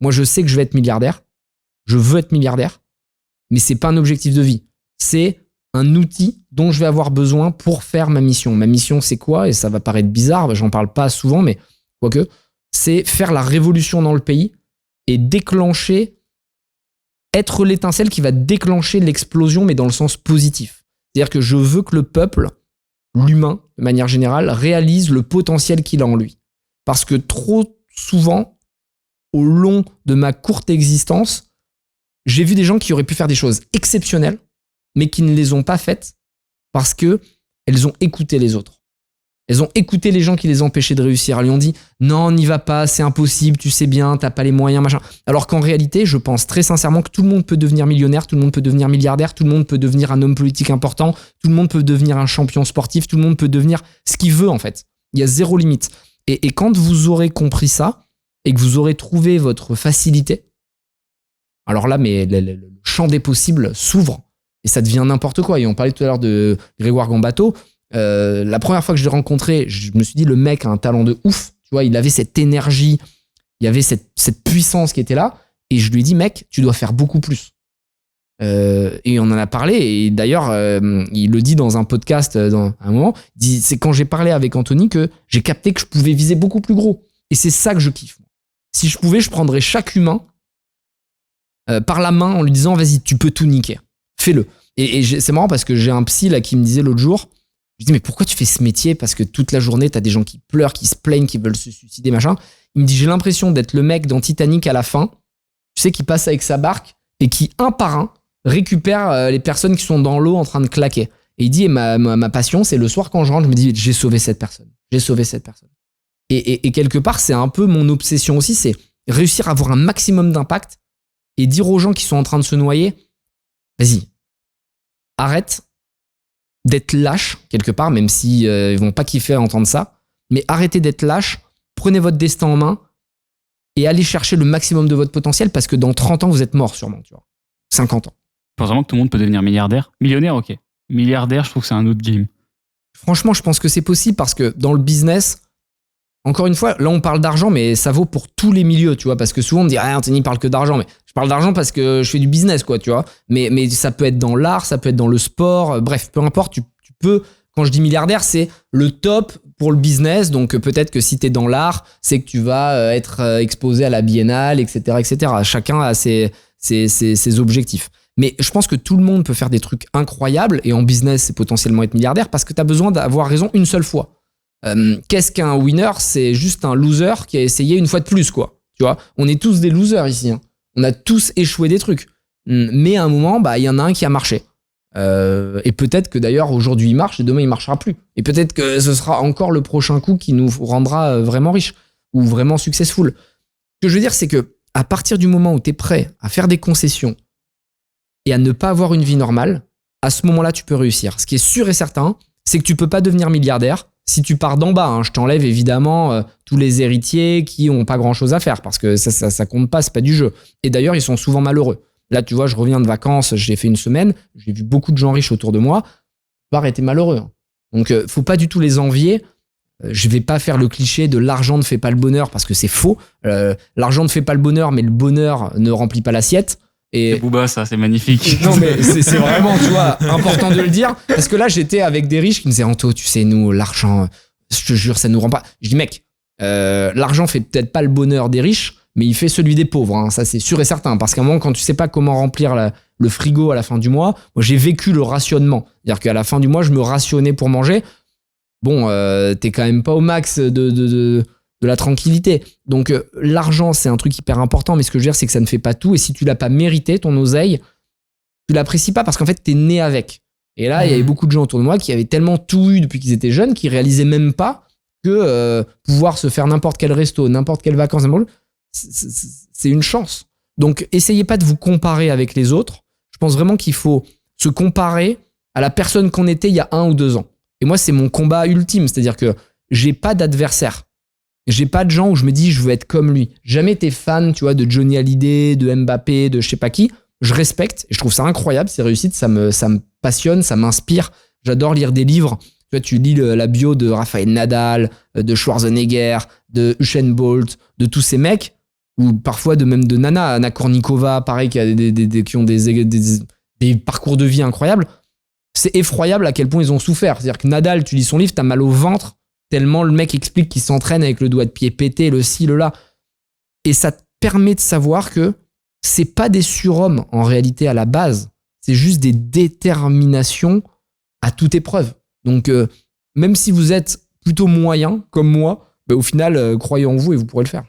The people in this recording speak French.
Moi, je sais que je vais être milliardaire. Je veux être milliardaire. Mais c'est pas un objectif de vie. C'est un outil dont je vais avoir besoin pour faire ma mission. Ma mission, c'est quoi? Et ça va paraître bizarre, j'en parle pas souvent, mais quoique, c'est faire la révolution dans le pays et déclencher, être l'étincelle qui va déclencher l'explosion, mais dans le sens positif. C'est-à-dire que je veux que le peuple, l'humain, de manière générale, réalise le potentiel qu'il a en lui. Parce que trop souvent, au long de ma courte existence, j'ai vu des gens qui auraient pu faire des choses exceptionnelles, mais qui ne les ont pas faites parce qu'elles ont écouté les autres. Elles ont écouté les gens qui les empêchaient de réussir. Elles lui ont dit « Non, n'y va pas, c'est impossible, tu sais bien, t'as pas les moyens, machin. » Alors qu'en réalité, je pense très sincèrement que tout le monde peut devenir millionnaire, tout le monde peut devenir milliardaire, tout le monde peut devenir un homme politique important, tout le monde peut devenir un champion sportif, tout le monde peut devenir ce qu'il veut en fait. Il y a zéro limite. Et quand vous aurez compris ça et que vous aurez trouvé votre facilité, alors là, mais le champ des possibles s'ouvre. Et ça devient n'importe quoi. Et on parlait tout à l'heure de Grégoire Gambato. La première fois que je l'ai rencontré, je me suis dit, le mec a un talent de ouf. Tu vois, il avait cette énergie, il y avait cette puissance qui était là. Et je lui ai dit, mec, tu dois faire beaucoup plus. Et on en a parlé. Et d'ailleurs, il le dit dans un podcast, dans un moment. Il dit, c'est quand j'ai parlé avec Anthony que j'ai capté que je pouvais viser beaucoup plus gros. Et c'est ça que je kiffe. Si je pouvais, je prendrais chaque humain par la main en lui disant, vas-y, tu peux tout niquer. Fais-le. Et c'est marrant parce que j'ai un psy là qui me disait l'autre jour, je lui dis mais pourquoi tu fais ce métier? Parce que toute la journée t'as des gens qui pleurent, qui se plaignent, qui veulent se suicider, machin. Il me dit j'ai l'impression d'être le mec dans Titanic à la fin, tu sais, qui passe avec sa barque et qui un par un récupère les personnes qui sont dans l'eau en train de claquer. Et il dit et ma passion c'est le soir quand je rentre, je me dis j'ai sauvé cette personne. Et quelque part c'est un peu mon obsession aussi, c'est réussir à avoir un maximum d'impact et dire aux gens qui sont en train de se noyer, vas-y, arrête d'être lâche quelque part, même si ils vont pas kiffer à entendre ça, mais arrêtez d'être lâche, prenez votre destin en main et allez chercher le maximum de votre potentiel parce que dans 30 ans, vous êtes mort sûrement, tu vois. 50 ans. Je pense vraiment que tout le monde peut devenir milliardaire. Millionnaire, ok. Milliardaire, je trouve que c'est un autre game. Franchement, je pense que c'est possible parce que dans le business, encore une fois, là on parle d'argent, mais ça vaut pour tous les milieux, tu vois, parce que souvent on me dit ah Anthony parle que d'argent, mais je parle d'argent parce que je fais du business, quoi, tu vois. Mais ça peut être dans l'art, ça peut être dans le sport, bref, peu importe, tu peux. Quand je dis milliardaire, c'est le top pour le business. Donc peut-être que si t'es dans l'art, c'est que tu vas être exposé à la biennale, etc., etc. Chacun a ses objectifs. Mais je pense que tout le monde peut faire des trucs incroyables et en business, c'est potentiellement être milliardaire parce que t'as besoin d'avoir raison une seule fois. Qu'est-ce qu'un winner? C'est juste un loser qui a essayé une fois de plus, quoi. Tu vois, on est tous des losers ici. Hein. On a tous échoué des trucs. Mais à un moment, bah, il y en a un qui a marché. Et peut-être que d'ailleurs, aujourd'hui, il marche et demain, il marchera plus. Et peut-être que ce sera encore le prochain coup qui nous rendra vraiment riche ou vraiment successful. Ce que je veux dire, c'est que à partir du moment où tu es prêt à faire des concessions et à ne pas avoir une vie normale, à ce moment-là, tu peux réussir. Ce qui est sûr et certain, c'est que tu peux pas devenir milliardaire si tu pars d'en bas. Hein. Je t'enlève évidemment tous les héritiers qui ont pas grand-chose à faire parce que ça compte pas, c'est pas du jeu. Et d'ailleurs, ils sont souvent malheureux. Là, tu vois, je reviens de vacances, j'ai fait une semaine, j'ai vu beaucoup de gens riches autour de moi. La plupart étaient malheureux. Hein. Donc, faut pas du tout les envier. Je vais pas faire le cliché de l'argent ne fait pas le bonheur parce que c'est faux. L'argent ne fait pas le bonheur, mais le bonheur ne remplit pas l'assiette. Et c'est Booba, ça, c'est magnifique. Non, mais c'est vraiment, tu vois, important de le dire. Parce que là, j'étais avec des riches qui me disaient Anto, tu sais, nous, l'argent, je te jure, ça nous rend pas. Je dis, mec, l'argent fait peut-être pas le bonheur des riches, mais il fait celui des pauvres. Hein. Ça, c'est sûr et certain. Parce qu'à un moment, quand tu sais pas comment remplir le frigo à la fin du mois, moi, j'ai vécu le rationnement. C'est-à-dire qu'à la fin du mois, je me rationnais pour manger. Bon, t'es quand même pas au max de la tranquillité. Donc, l'argent, c'est un truc hyper important. Mais ce que je veux dire, c'est que ça ne fait pas tout. Et si tu l'as pas mérité, ton oseille, tu l'apprécies pas parce qu'en fait, t'es né avec. Et là, il y avait beaucoup de gens autour de moi qui avaient tellement tout eu depuis qu'ils étaient jeunes qu'ils réalisaient même pas que pouvoir se faire n'importe quel resto, n'importe quelle vacances, c'est une chance. Donc, essayez pas de vous comparer avec les autres. Je pense vraiment qu'il faut se comparer à la personne qu'on était il y a 1 ou 2 ans. Et moi, c'est mon combat ultime. C'est-à-dire que j'ai pas d'adversaire. J'ai pas de gens où je me dis je veux être comme lui. Jamais été fan, tu vois, de Johnny Hallyday, de Mbappé, de je sais pas qui. Je respecte et je trouve ça incroyable, ces réussites. Ça me passionne, ça m'inspire. J'adore lire des livres. Tu vois, tu lis la bio de Rafael Nadal, de Schwarzenegger, de Usain Bolt, de tous ces mecs. ou parfois même de Nana, Anna Kournikova, pareil, qui ont des parcours de vie incroyables. C'est effroyable à quel point ils ont souffert. C'est-à-dire que Nadal, tu lis son livre, t'as mal au ventre, tellement le mec explique qu'il s'entraîne avec le doigt de pied pété, le ci, le là. Et ça te permet de savoir que c'est pas des surhommes en réalité à la base, c'est juste des déterminations à toute épreuve. Donc, même si vous êtes plutôt moyen, comme moi, au final, croyez en vous et vous pourrez le faire.